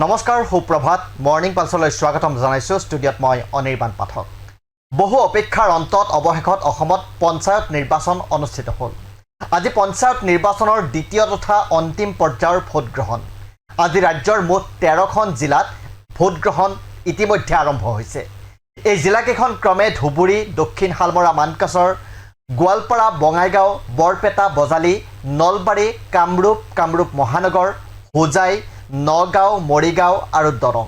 নমস্কাৰ সুপ্ৰভাত মৰ্নিং পালছলৈ স্বাগতম জনাইছোঁ ষ্টুডিঅ'ত মই অনিৰ্বাণ পাঠক বহু অপেক্ষাৰ অন্তত অৱশেষত অসমত পঞ্চায়ত নিৰ্বাচন অনুষ্ঠিত হ'ল আজি পঞ্চায়ত নিৰ্বাচনৰ দ্বিতীয় তথা অন্তিম পৰ্যায়ৰ ভোটগ্ৰহণ আজি ৰাজ্যৰ মুঠ 13খন জিলাত ভোটগ্ৰহণ ইতিমধ্যে আৰম্ভ হৈছে এই জিলাকেইখন ক্ৰমে ধুবুৰী দক্ষিণ শালমৰা মানকাছৰ গোৱালপাৰা বঙাইগাঁও বৰপেটা বজালী নলবাৰী কামৰূপ মহানগৰ হোজাই নগাঁও মৰিগাঁও আৰু দৰং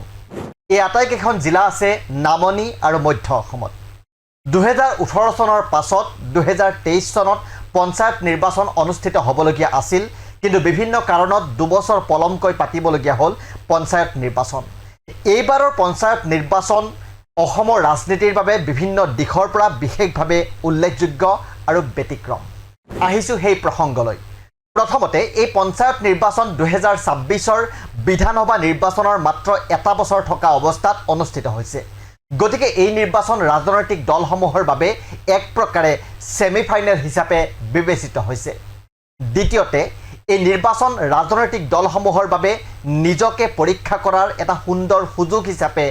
এই আটাইকেইখন জিলা আছে নামনি আৰু মধ্য অসমত 2018 চনৰ পাছত 2023 চনত পঞ্চায়ত নিৰ্বাচন অনুষ্ঠিত হ'বলগীয়া আছিল কিন্তু বিভিন্ন কাৰণত দুবছৰ পলমকৈ পাতিবলগীয়া হ'ল পঞ্চায়ত নিৰ্বাচন এইবাৰৰ পঞ্চায়ত নিৰ্বাচন অসমৰ ৰাজনীতিৰ বাবে বিভিন্ন দিশৰ পৰা বিশেষভাৱে উল্লেখযোগ্য আৰু ব্যতিক্ৰম আহিছোঁ সেই প্ৰসংগলৈ প্ৰথমতে এই পঞ্চায়ত নিৰ্বাচন 2026ৰ বিধানসভা নিৰ্বাচনৰ মাত্ৰ এটা বছৰ থকা অৱস্থাত অনুষ্ঠিত হৈছে গতিকে এই নিৰ্বাচন ৰাজনৈতিক দলসমূহৰ বাবে এক প্ৰকাৰে সেমিফাইনেল হিচাপে বিবেচিত হৈছে দ্বিতীয়তে এই নিৰ্বাচন ৰাজনৈতিক দলসমূহৰ বাবে নিজকে পৰীক্ষা কৰাৰ এটা সুন্দৰ সুযোগ হিচাপে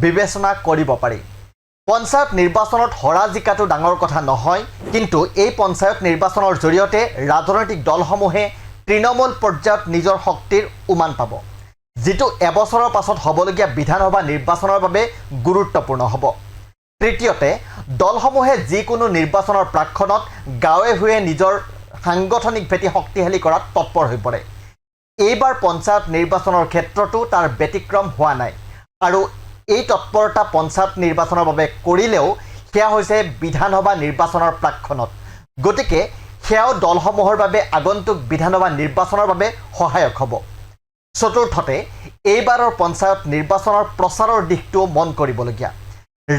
বিবেচনা কৰিব পাৰি পঞ্চায়ত নিৰ্বাচনত হৰা জিকাটো ডাঙৰ কথা নহয় কিন্তু এই পঞ্চায়ত নিৰ্বাচনৰ জৰিয়তে ৰাজনৈতিক দলসমূহে তৃণমূল পৰ্যায়ত নিজৰ শক্তিৰ উমান পাব যেটো এবছৰৰ পাছত হ'বলগীয়া বিধানসভা নিৰ্বাচনৰ বাবে গুৰুত্বপূৰ্ণ হ'ব তৃতীয়তে দলসমূহে যিকোনো নিৰ্বাচনৰ প্ৰাক্ষণত গাঁৱে ভূঞে নিজৰ সাংগঠনিক ভেটি শক্তিশালী কৰাত তৎপৰ হৈ পৰে এইবাৰ পঞ্চায়ত নিৰ্বাচনৰ ক্ষেত্ৰতো তাৰ ব্যতিক্ৰম হোৱা নাই আৰু এই তৎপৰতা পঞ্চায়ত নিৰ্বাচনৰ বাবে কৰিলেও সেয়া হৈছে বিধানসভা নিৰ্বাচনৰ প্ৰাক্ষণত গতিকে সেয়াও দলসমূহৰ বাবে আগন্তুক বিধানসভা নিৰ্বাচনৰ বাবে সহায়ক হ'ব চতুৰ্থতে এইবাৰৰ পঞ্চায়ত নিৰ্বাচনৰ প্ৰচাৰৰ দিশটো মন কৰিবলগীয়া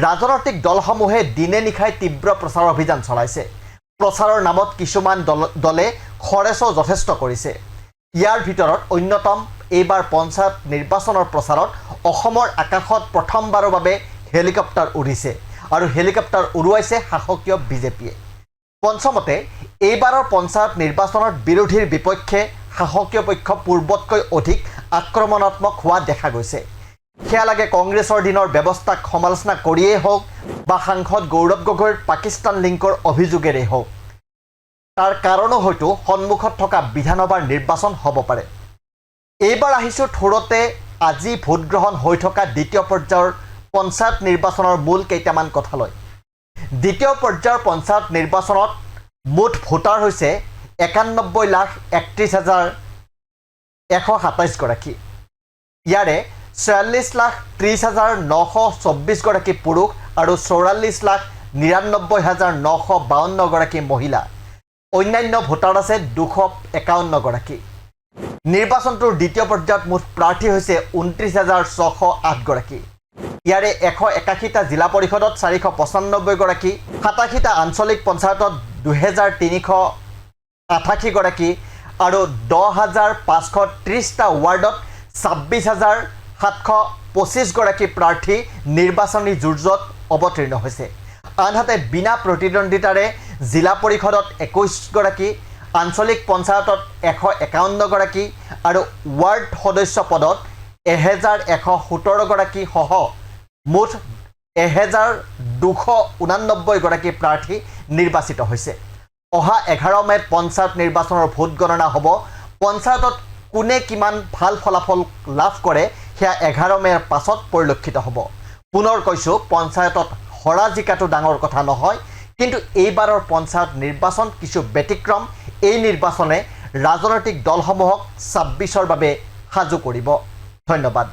ৰাজনৈতিক দলসমূহে দিনে নিশাই তীব্ৰ প্ৰচাৰ অভিযান চলাইছে প্ৰচাৰৰ নামত কিছুমান দলে খৰচো যথেষ্ট কৰিছে ইয়াৰ ভিতৰত অন্যতম এইবাৰ পঞ্চায়ত নিৰ্বাচনৰ প্ৰচাৰত অসমৰ আকাশত প্ৰথমবাৰৰ বাবে হেলিকপ্টাৰ উৰিছে আৰু হেলিকপ্টাৰ উৰুৱাইছে শাসকীয় বিজেপিয়ে পঞ্চমতে এইবাৰৰ পঞ্চায়ত নিৰ্বাচনত বিৰোধীৰ বিপক্ষে শাসকীয় পক্ষ পূৰ্বতকৈ অধিক আক্ৰমণাত্মক হোৱা দেখা গৈছে সেয়া লাগে কংগ্ৰেছৰ দিনৰ ব্যৱস্থাক সমালোচনা কৰিয়েই হওক বা সাংসদ গৌৰৱ গগৈৰ পাকিস্তান লিংকৰ অভিযোগেৰেই হওক তাৰ কাৰণো হয়তো সন্মুখত থকা বিধানসভাৰ নিৰ্বাচন হ'ব পাৰে এইবাৰ আহিছোঁ থোৰতে আজি ভোটগ্ৰহণ হৈ থকা দ্বিতীয় পৰ্যায়ৰ পঞ্চায়ত নিৰ্বাচনৰ মূল কেইটামান কথালৈ দ্বিতীয় পৰ্যায়ৰ পঞ্চায়ত নিৰ্বাচনত মুঠ ভোটাৰ হৈছে 91,31,127 গৰাকী ইয়াৰে 46,30,924 গৰাকী পুৰুষ আৰু 44,99,952 গৰাকী মহিলা অন্যান্য ভোটাৰ আছে 251 গৰাকী নিৰ্বাচনটোৰ দ্বিতীয় পৰ্যায়ত মুঠ প্ৰাৰ্থী হৈছে 29,608 গৰাকী ইয়াৰে 181টা জিলা পৰিষদত 495 গৰাকী 87টা আঞ্চলিক পঞ্চায়তত 2,388 গৰাকী আৰু 10,530টা ৱাৰ্ডত 26,725 গৰাকী প্ৰাৰ্থী নিৰ্বাচনী যুঁজত অৱতীৰ্ণ হৈছে আনহাতে বিনা প্ৰতিদ্বন্দ্বিতাৰে জিলা পৰিষদত 21 গৰাকী আঞ্চলিক পঞ্চায়তত 151 গৰাকী আৰু ৱাৰ্ড সদস্য পদত 1,117 গৰাকী সহ মুঠ 1,289 গৰাকী প্ৰাৰ্থী নিৰ্বাচিত হৈছে অহা 11 মেত পঞ্চায়ত নিৰ্বাচনৰ ভোট গণনা হ'ব পঞ্চায়তত কোনে কিমান ভাল ফলাফল লাভ কৰে সেয়া 11 মেৰ পাছত পৰিলক্ষিত হ'ব পুনৰ কৈছোঁ পঞ্চায়তত হৰা জিকাটো ডাঙৰ কথা নহয় কিন্তু এইবাৰৰ পঞ্চায়ত নিৰ্বাচন কিছু ব্যতিক্ৰম এই নিৰ্বাচনে ৰাজনৈতিক দলসমূহক 26ৰ বাবে সাজু কৰিব ধন্যবাদ